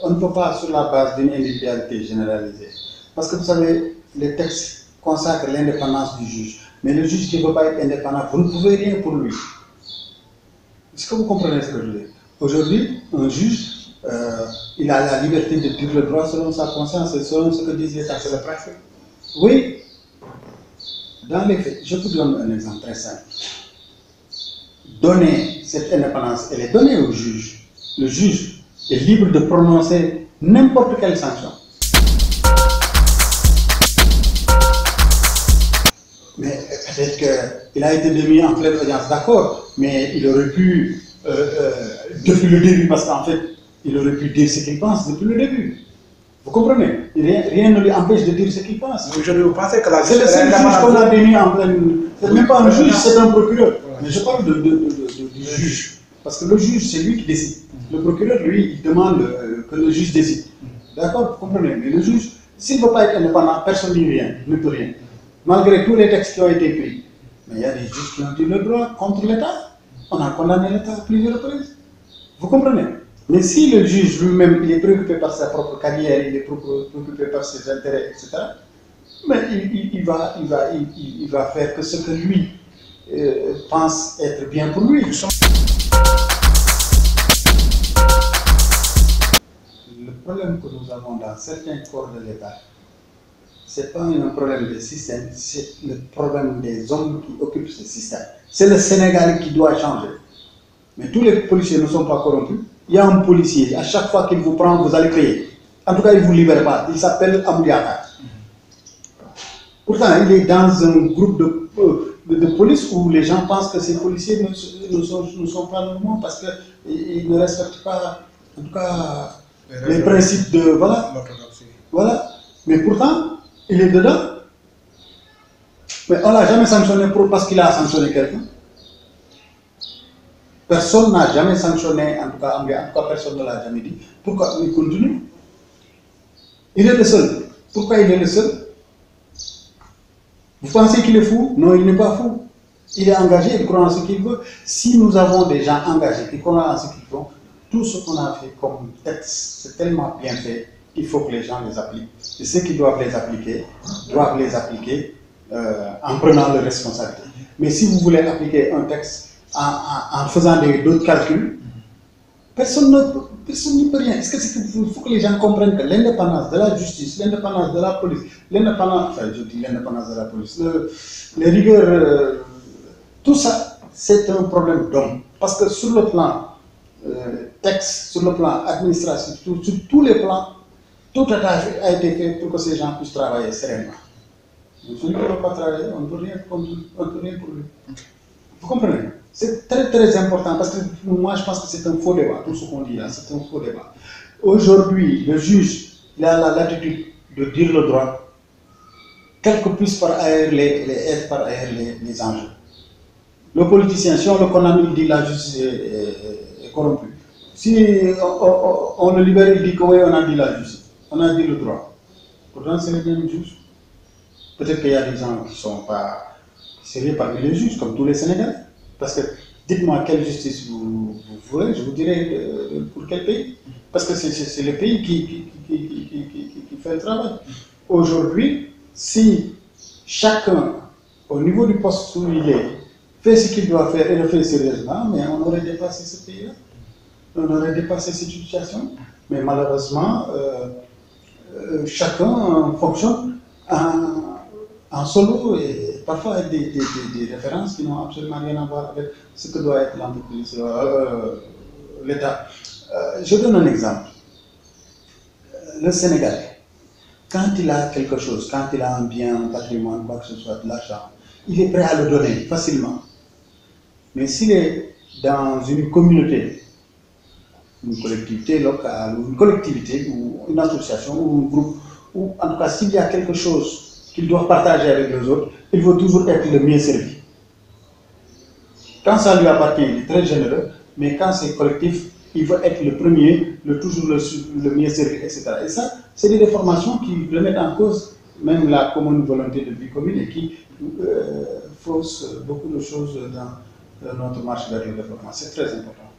on ne peut pas sur la base d'une individualité généralisée. Parce que vous savez, les textes consacrent l'indépendance du juge. Mais le juge qui ne veut pas être indépendant, vous ne pouvez rien pour lui. Est-ce que vous comprenez ce que je veux dire? Aujourd'hui, un juge, il a la liberté de dire le droit selon sa conscience et selon ce que disent les textes. C'est le principe. Oui. Dans les faits, je vous donne un exemple très simple. Donner cette indépendance, elle est donnée au juge. Le juge est libre de prononcer n'importe quelle sanction. Mais peut-être qu'il a été démis en pleine audience, d'accord, mais il aurait pu, depuis le début, parce qu'en fait, il aurait pu dire ce qu'il pense depuis le début. Vous comprenez? Rien ne lui empêche de dire ce qu'il pense. Aujourd'hui, vous pensez que la c'est le seul juge qu'on a démis en pleine... C'est même pas un juge, c'est un procureur. Mais je parle du juge. Parce que le juge, c'est lui qui décide. Le procureur, lui, il demande que le juge décide. D'accord? Vous comprenez? Mais le juge, s'il ne veut pas être indépendant, personne ne dit rien, ne peut rien. Malgré tous les textes qui ont été pris. Mais il y a des juges qui ont dit le droit contre l'État. On a condamné l'État à plusieurs reprises. Vous comprenez? Mais si le juge lui-même, il est préoccupé par sa propre carrière, il est préoccupé par ses intérêts, etc., mais il va faire que ce que lui pense être bien pour lui. Le problème que nous avons dans certains corps de l'État, ce n'est pas un problème de système, c'est le problème des hommes qui occupent ce système. C'est le Sénégal qui doit changer. Mais tous les policiers ne sont pas corrompus. Il y a un policier, à chaque fois qu'il vous prend, vous allez payer. En tout cas, il ne vous libère pas. Il s'appelle Amouliaka. Pourtant, il est dans un groupe de police où les gens pensent que ces policiers ne sont pas normaux parce qu'ils ne respectent pas, en tout cas, les principes de... Voilà. Voilà. Mais pourtant, il est dedans. Mais on ne l'a jamais sanctionné parce qu'il a sanctionné quelqu'un. Personne n'a jamais sanctionné, en tout cas personne ne l'a jamais dit. Pourquoi il continue? Il est le seul. Pourquoi il est le seul? Vous pensez qu'il est fou? Non, il n'est pas fou. Il est engagé, il croit en ce qu'il veut. Si nous avons des gens engagés qui croient en ce qu'ils font, tout ce qu'on a fait comme texte, c'est tellement bien fait qu'il faut que les gens les appliquent. Et ceux qui doivent les appliquer en prenant leurs responsabilités. Mais si vous voulez appliquer un texte en faisant d'autres calculs, personne ne peut rien. Est-ce que il faut que les gens comprennent que l'indépendance de la justice, l'indépendance de la police, l'indépendance, enfin je dis l'indépendance de la police, les rigueurs, tout ça, c'est un problème d'homme. Parce que sur le plan texte, sur le plan administratif, sur tous les plans, tout a été fait pour que ces gens puissent travailler sereinement. Si on ne peut pas travailler, on ne peut rien pour lui. Vous comprenez? C'est très très important parce que moi je pense que c'est un faux débat, tout ce qu'on dit là, c'est un faux débat. Aujourd'hui, le juge, il a la latitude de dire le droit, quels que puissent par ailleurs les enjeux. Le politicien, si on le condamne, il dit la justice est corrompue. Si on le libère, il dit que oui, on a dit la justice, on a dit le droit. Pourtant, c'est les mêmes juges. Peut-être qu'il y a des gens qui ne sont pas sérieux parmi les juges, comme tous les Sénégalais. Parce que, dites-moi quelle justice vous voulez, je vous dirai pour quel pays. Parce que c'est le pays qui fait le travail. Aujourd'hui, si chacun, au niveau du poste où il est, fait ce qu'il doit faire et le fait sérieusement, mais on aurait dépassé ce pays-là. On aurait dépassé cette situation. Mais malheureusement, chacun fonctionne en solo et parfois avec des références qui n'ont absolument rien à voir avec ce que doit être l'entreprise, l'État. Je donne un exemple. Le Sénégalais, quand il a quelque chose, quand il a un bien, un patrimoine, quoi que ce soit, de l'argent, il est prêt à le donner facilement. Mais s'il est dans une communauté, une collectivité locale, ou une collectivité, ou une association, ou un groupe, ou en tout cas s'il y a quelque chose qu'il doit partager avec les autres, il veut toujours être le mieux servi. Quand ça lui appartient, il est très généreux, mais quand c'est collectif, il veut être le premier, toujours le mieux servi, etc. Et ça, c'est des déformations qui remettent en cause même la commune volonté de vie commune et qui faussent beaucoup de choses dans notre marche vers le développement. C'est très important.